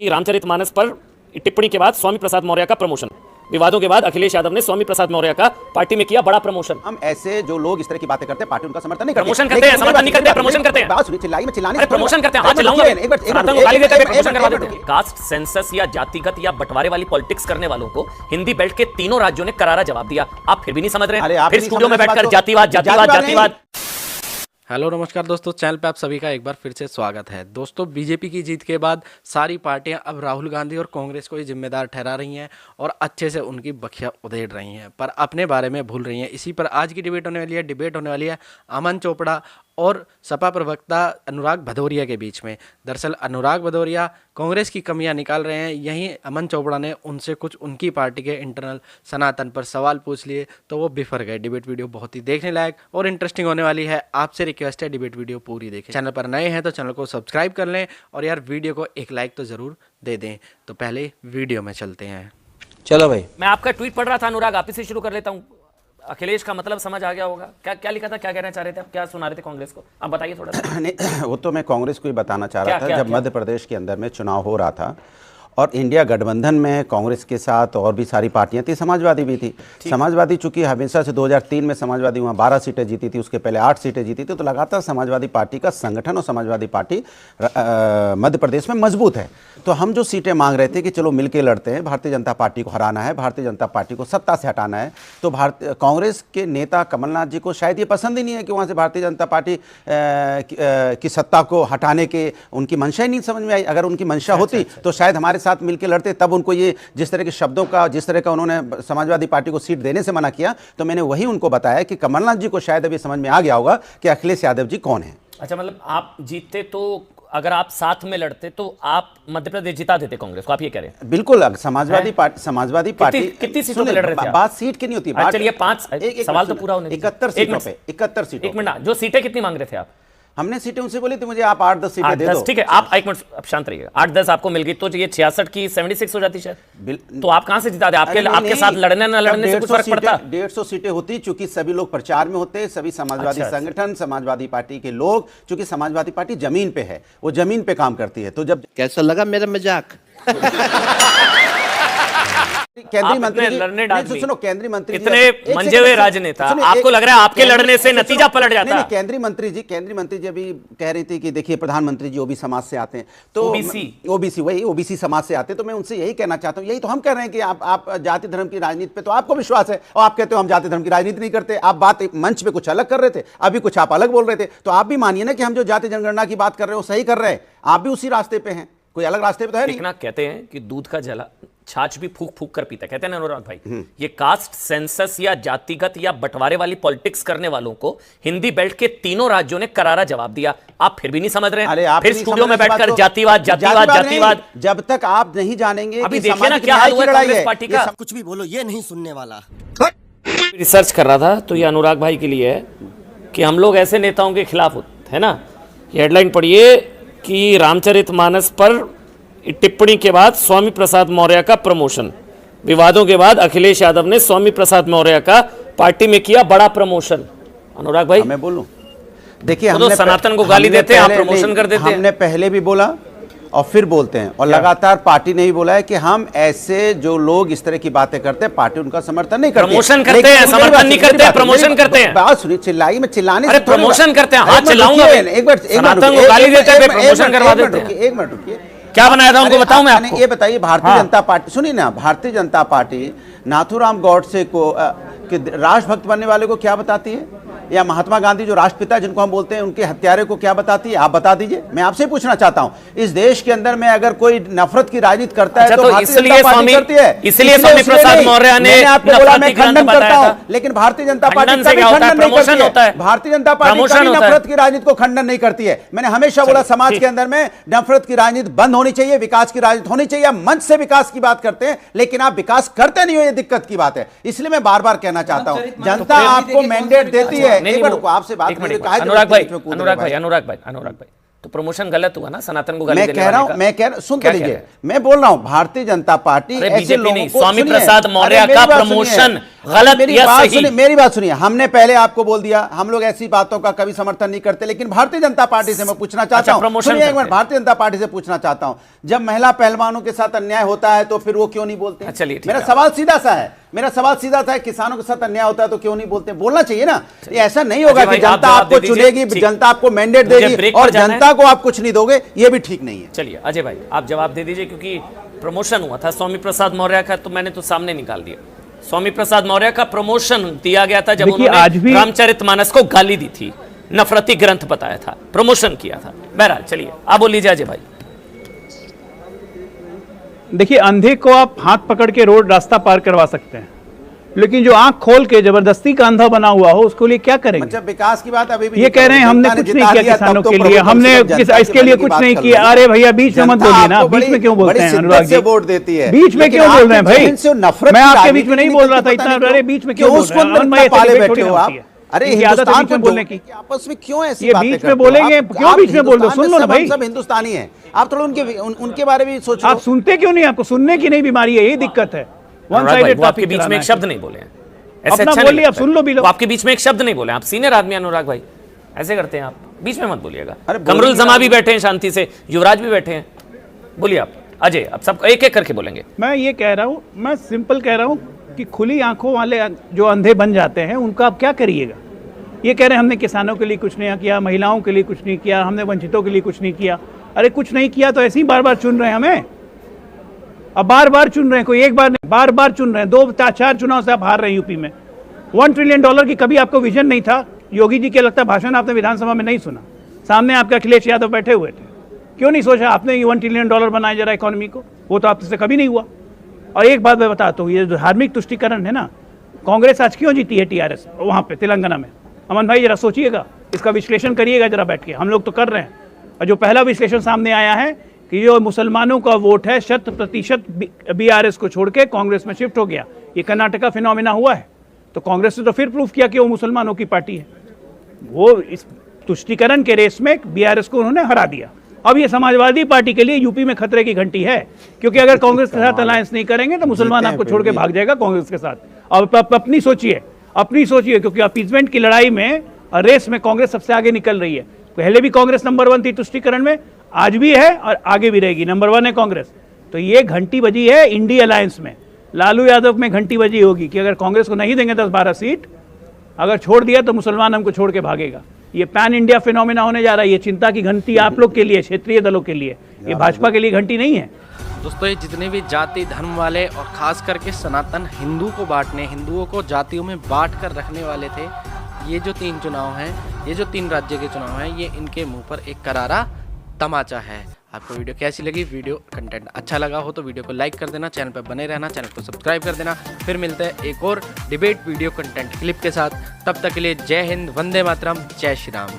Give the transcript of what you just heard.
रामचरितमानस पर टिप्पणी के बाद स्वामी प्रसाद मौर्य का प्रमोशन। विवादों के बाद अखिलेश यादव ने स्वामी प्रसाद मौर्य का पार्टी में किया बड़ा प्रमोशन। हम ऐसे जो लोग इस तरह की बातें करते हैं पार्टी उनका समर्थन नहीं करते। प्रमोशन करते हैं, समर्थन नहीं करते, प्रमोशन करते हैं। बात सुनिए, चिल्लाई में चिल्लाने से प्रमोशन करते हैं। हां चलाऊंगा, सनातन को गाली देते हैं, प्रमोशन करवा देते हैं। कास्ट सेंसस या जातिगत या बंटवारे वाली पॉलिटिक्स करने वालों को हिंदी बेल्ट के तीनों राज्यों ने करारा जवाब दिया। आप फिर भी नहीं समझ रहे, फिर स्टूडियो में बैठकर जातिवाद जातिवाद जातिवाद। हेलो नमस्कार दोस्तों, चैनल पे आप सभी का एक बार फिर से स्वागत है। दोस्तों, बीजेपी की जीत के बाद सारी पार्टियां अब राहुल गांधी और कांग्रेस को ही जिम्मेदार ठहरा रही हैं और अच्छे से उनकी बखिया उधेड़ रही हैं, पर अपने बारे में भूल रही हैं। इसी पर आज की डिबेट होने वाली है अमन चोपड़ा और सपा प्रवक्ता अनुराग भदौरिया के बीच में। दरअसल अनुराग भदौरिया कांग्रेस की कमियां निकाल रहे हैं, यहीं अमन चोपड़ा ने उनसे कुछ उनकी पार्टी के इंटरनल सनातन पर सवाल पूछ लिए तो वो बिफर गए। डिबेट वीडियो बहुत ही देखने लायक और इंटरेस्टिंग होने वाली है। आपसे रिक्वेस्ट है डिबेट वीडियो पूरी देखें। चैनल पर नए हैं तो चैनल को सब्सक्राइब कर लें और यार वीडियो को एक लाइक तो ज़रूर दे दें। तो पहले वीडियो में चलते हैं। चलो भाई, मैं आपका ट्वीट पढ़ रहा था अनुराग, आप ही से शुरू कर लेता हूं। अखिलेश का मतलब समझ आ गया होगा। क्या क्या लिखा था, क्या कहना चाह रहे थे आप, क्या सुना रहे थे कांग्रेस को, आप बताइए थोड़ा सा। नहीं, वो तो मैं कांग्रेस को ही बताना चाह रहा था। जब मध्य प्रदेश के अंदर में चुनाव हो रहा था और इंडिया गठबंधन में कांग्रेस के साथ और भी सारी पार्टियां थी, समाजवादी भी थी। समाजवादी चूंकि हमेशा से 2003 में समाजवादी वहाँ 12 सीटें जीती थी, उसके पहले 8 सीटें जीती थी, तो लगातार समाजवादी पार्टी का संगठन और समाजवादी पार्टी मध्य प्रदेश में मजबूत है। तो हम जो सीटें मांग रहे थे कि चलो मिलके लड़ते हैं, भारतीय जनता पार्टी को हराना है, भारतीय जनता पार्टी को सत्ता से हटाना है, तो कांग्रेस के नेता कमलनाथ जी को शायद ये पसंद ही नहीं है कि वहाँ से भारतीय जनता पार्टी की सत्ता को हटाने के उनकी मंशा ही नहीं समझ में आई। अगर उनकी मंशा होती तो शायद हमारे साथ मिलकर लड़ते। तब उनको ये जिस तरह के शब्दों का, जिस तरह का उन्होंने समाजवादी पार्टी को सीट देने से मना किया, तो मैंने वही उनको बताया कि कमलनाथ जी को शायद अभी समझ में आ गया होगा कि अखिलेश यादव जी कौन है। अच्छा, मतलब आप जीतते तो, अगर आप साथ में लड़ते तो आप मध्य प्रदेश जिता देते कांग्रेस को, आप ये कह रहे हैं? बिल्कुल। समाजवादी पार्टी कितनी सीटों पे लड़ रहे थे? बात सीट की नहीं होती। चलिए 5 सवाल तो पूरा होने 71 सीटों पे 71 सीटों। एक मिनट, जो सीटें कितनी मांग रहे थे आप? हमने सीटें उनसे बोली थी मुझे आप 8-10 सीटें दे दो। ठीक है, आप एक मिनट अब शांत रहिए। 8-10 आपको मिल गई तो ये 66 की 76 हो जाती शायद। तो आप कहां से जिता दे? आपके साथ लड़ने ना लड़ने से कुछ फर्क पड़ता? 150 सीटें होती, चूंकि सभी लोग प्रचार में होते, सभी समाजवादी संगठन, समाजवादी पार्टी के लोग, चूंकि समाजवादी पार्टी जमीन पे है, वो जमीन पे काम करती है। तो जब कैसा लगा मेरा मजाक? केंद्रीय मंत्री, सुनो, केंद्रीय मंत्री इतने मंजे हुए राजनेता, आपको लग रहा है आपके लड़ने से नतीजा पलट जाता है? केंद्रीय मंत्री जी अभी कह रही थी कि देखिए प्रधानमंत्री जी ओबीसी समाज से आते हैं, तो ओबीसी समाज से आते हैं, तो मैं उनसे यही कहना चाहता हूं, यही तो हम कह रहे हैं कि आप जाति धर्म की राजनीति पे तो आपको विश्वास है और आप कहते हो हम जाति धर्म की राजनीति नहीं करते। आप बात मंच पे कुछ अलग कर रहे थे, अभी कुछ आप अलग बोल रहे थे, तो आप भी मानिए ना कि हम जो जाति जनगणना की बात कर रहे हो सही कर रहे हैं। आप भी उसी रास्ते पे हैं, कोई अलग रास्ते पे तो है नहीं। कहते हैं कि दूध का जला छाछ भी फूक फूक कर पीता, कहते हैं ना अनुराग भाई। ये कास्ट सेंसस या जातिगत या बंटवारे वाली पॉलिटिक्स करने वालों को हिंदी बेल्ट के तीनों राज्यों ने करारा जवाब दिया। आप फिर भी नहीं समझ रहे हैं, फिर स्टूडियो में बैठकर जातिवाद जातिवाद जातिवाद। जब तक आप नहीं जानेंगे, अभी देखिए ना क्या हाल हुआ कांग्रेस पार्टी का। कुछ भी बोलो, ये नहीं सुनने वाला। रिसर्च कर रहा था तो ये अनुराग भाई के लिए है कि हम लोग ऐसे नेताओं के खिलाफ है ना। ये हेडलाइन पढ़िए कि रामचरितमानस पर टिप्पणी के बाद स्वामी प्रसाद मौर्य का प्रमोशन। विवादों के बाद अखिलेश यादव ने स्वामी प्रसाद मौर्य का पार्टी में किया बड़ा प्रमोशन। अनुराग भाई, मैं बोलूं, देखिए हम सनातन को गाली देते हैं, आप प्रमोशन कर देते हैं। हमने पहले भी बोला और फिर बोलते हैं, और लगातार पार्टी ने भी बोला है कि हम ऐसे जो लोग इस तरह की बातें करते हैं पार्टी उनका समर्थन नहीं करती। प्रमोशन करते हैं, समर्थन नहीं करते, प्रमोशन करते हैं। बात सुनिए, चिल्लाई में चिल्लाने से प्रमोशन करते हैं। हां चलाऊंगा, एक बार सनातन को गाली देते हैं, प्रमोशन करवा देते हैं। एक मिनट रुकिए, क्या बनाया था उनको बताऊं मैं आपको? ये बताइए, भारतीय जनता पार्टी, सुनिए ना, भारतीय जनता पार्टी नाथूराम गॉडसे को राष्ट्रभक्त बनने वाले को क्या बताती है, या महात्मा गांधी जो राष्ट्रपिता जिनको हम बोलते हैं उनके हत्यारे को क्या बताती है? आप बता दीजिए। मैं आपसे पूछना चाहता हूं, इस देश के अंदर में अगर कोई नफरत की राजनीति करता है तो भारतीय जनता पार्टी करती है। इसलिए स्वामी प्रसाद मौर्य ने आपको बोला मैं खंडन करता हूं, लेकिन भारतीय जनता पार्टी कभी खंडन नहीं करती है। भारतीय जनता पार्टी कभी नफरत की राजनीति को खंडन नहीं करती है। मैंने हमेशा बोला समाज के अंदर में नफरत की राजनीति बंद होनी चाहिए, विकास की राजनीति होनी चाहिए। मंच से विकास की बात करते हैं लेकिन आप विकास करते नहीं हो, ये दिक्कत की बात है। इसलिए मैं बार बार कहना चाहता हूं, जनता आपको मैंडेट देती है। एक बार आपसे अनुराग भाई, तो प्रमोशन गलत हुआ ना, सनातन को गाली देने मैं कह रहा हूं, सुन लीजिए, मैं बोल रहा हूं भारतीय जनता पार्टी ऐसे लोगों को, स्वामी प्रसाद मौर्य का प्रमोशन गलत मेरी या बात सही? सुनिए, मेरी बात सुनिए। हमने पहले आपको बोल दिया हम लोग ऐसी बातों का कभी समर्थन नहीं करते, लेकिन भारतीय जनता पार्टी से मैं पूछना चाहता अच्छा, हूं, प्रमोशन सुनिए एक करते मिनट, भारतीय जनता पार्टी से पूछना चाहता हूं, जब महिला पहलवानों के साथ अन्याय होता है तो फिर वो क्यों नहीं बोलते हैं? चलिए, ठीक मेरा है। सवाल सीधा सा है, मेरा सवाल सीधा सा है, किसानों के साथ अन्याय होता है तो क्यों नहीं बोलते? बोलना चाहिए ना। ये ऐसा नहीं होगा अजय कि भाई, आप जनता जवाब आपको दे दीजिए। चुनेगी, ठीक। जनता आपको मैंडेट मुझे देगी ब्रेक और पर जाना है। जनता को आप कुछ नहीं दोगे, ये भी ठीक नहीं है। चलिए अजय भाई, आप जवाब दे दीजिए, क्योंकि प्रमोशन हुआ था स्वामी प्रसाद मौर्य का, तो मैंने तो सामने निकाल दिया। स्वामी प्रसाद मौर्य का प्रमोशन दिया गया था जब देखिए, आज उन्होंने भी- रामचरितमानस को गाली दी थी, नफरती ग्रंथ बताया था, प्रमोशन किया था। बहरहाल चलिए आप बोल लीजिए अजय भाई। देखिए, अंधे को आप हाथ पकड़ के रोड रास्ता पार करवा सकते हैं, लेकिन जो आंख खोल के जबरदस्ती का अंधा बना हुआ हो उसको लिए क्या करेंगे? जब विकास की बात अभी भी ये कह रहे हैं हमने कुछ नहीं किया किसानों के लिए, हमने इसके लिए कुछ नहीं किया। अरे भैया, बीच में मत बोलिए ना, बीच में क्यों बोलते हैं अनुराग जी? वोट देती है, बीच में क्यों बोल रहे हैं भाई? नफरत मैं की आपके राजनीति बीच में नहीं बोल रहा था इतना, अरे बीच में क्यों बोल उसको रहे हैं? अमन भाई, ऐसे पाले debate बैठे थोड़ी हो ना आप? होती है। अरे इनकी आदत है हिंदुस्तान बीच में को बोलने की। आपस में क्यों ऐसी ये बातें बीच करते में हो? बोलेंगे, आप- क्यों आप बीच में बोल रहे हो? हिंदुस्तान सुन लो ना सब- भाई। हम सब हिंदुस्तानी हैं, आप थोड़ा उनके बारे में भी सोचो। आप सुनते क्यों नहीं? आपको सुनने की नहीं बीमारी है, यही दिक्कत है। वन अनुराग भाई, साइडेड वो आपके बीच में एक शब्द नहीं बोले हैं, ऐसे अपना अच्छा बोलिए, नहीं आप लगता सुन लो भी लो। वो आपके बीच में एक शब्द नहीं बोले। आप सीनियर आदमी हैं अनुराग भाई, ऐसे करते हैं आप, बीच में मत बोलिएगा। अरे बोलिए कमरुल जमा आप। भी बैठे हैं शांति से, युवराज भी बैठे हैं, बोलिए आप। अजय, अब सब एक एक करके बोलेंगे। मैं ये कह रहा हूँ, मैं सिंपल कह रहा हूँ कि खुली आंखों वाले जो अंधे बन जाते हैं उनका आप क्या करिएगा? ये कह रहे हैं हमने किसानों के लिए कुछ नहीं किया, महिलाओं के लिए कुछ नहीं किया, हमने वंचितों के लिए कुछ नहीं किया। अरे कुछ नहीं किया तो ऐसे ही बार बार चुन रहे हैं हमें। अब बार बार चुन रहे हैं, कोई एक बार नहीं, बार बार चुन रहे हैं। 2-4 चुनाव से आप हार रहे हैं यूपी में। $1 ट्रिलियन की कभी आपको विजन नहीं था। योगी जी के लगता भाषण आपने विधानसभा में नहीं सुना, सामने आपके अखिलेश यादव बैठे हुए थे। क्यों नहीं सोचा आपने ये $1 ट्रिलियन बनाया जरा इकोनॉमी को? वो तो आपसे कभी नहीं हुआ। और एक बात मैं बताता हूँ, ये जो धार्मिक तुष्टिकरण है ना, कांग्रेस आज क्यों जीती है टीआरएस वहाँ पे तेलंगाना में? अमन भाई जरा सोचिएगा, इसका विश्लेषण करिएगा जरा बैठ के, हम लोग तो कर रहे हैं। और जो पहला विश्लेषण सामने आया है कि जो मुसलमानों का वोट है 100% बीआरएस को छोड़ के कांग्रेस में शिफ्ट हो गया। ये कर्नाटका फिनोमिना हुआ है, तो कांग्रेस ने तो फिर प्रूफ किया कि वो मुसलमानों की पार्टी है। वो इस तुष्टिकरण के रेस में बीआरएस को उन्होंने हरा दिया। अब ये समाजवादी पार्टी के लिए यूपी में खतरे की घंटी है, क्योंकि अगर कांग्रेस के साथ अलायंस नहीं करेंगे तो मुसलमान आपको छोड़ के भाग जाएगा कांग्रेस के साथ। अब अपनी सोचिए, क्योंकि अपीजमेंट की लड़ाई में और रेस में कांग्रेस सबसे आगे निकल रही है। पहले भी कांग्रेस नंबर 1 थी तुष्टिकरण में, आज भी है और आगे भी रहेगी, नंबर 1 है कांग्रेस। तो ये घंटी बजी है इंडी अलायंस में, लालू यादव में घंटी बजी होगी कि अगर कांग्रेस को नहीं देंगे 10-12 सीट, अगर छोड़ दिया तो मुसलमान हमको छोड़ के भागेगा। ये पैन इंडिया फिनोमिना होने जा रहा है। ये चिंता की घंटी आप लोग के लिए, क्षेत्रीय दलों के लिए, ये भाजपा के लिए घंटी नहीं है। दोस्तों, ये जितने भी जाति धर्म वाले और खास करके सनातन हिंदू को बांटने, हिंदुओं को जातियों में बांट कर रखने वाले थे, ये जो 3 चुनाव हैं, ये जो 3 राज्य के चुनाव हैं, ये इनके मुंह पर एक करारा तमाचा है। आपको वीडियो कैसी लगी? वीडियो कंटेंट अच्छा लगा हो तो वीडियो को लाइक कर देना, चैनल पर बने रहना, चैनल को सब्सक्राइब कर देना। फिर मिलते हैं एक और डिबेट वीडियो कंटेंट क्लिप के साथ। तब तक के लिए जय हिंद, वंदे मातरम, जय श्री राम।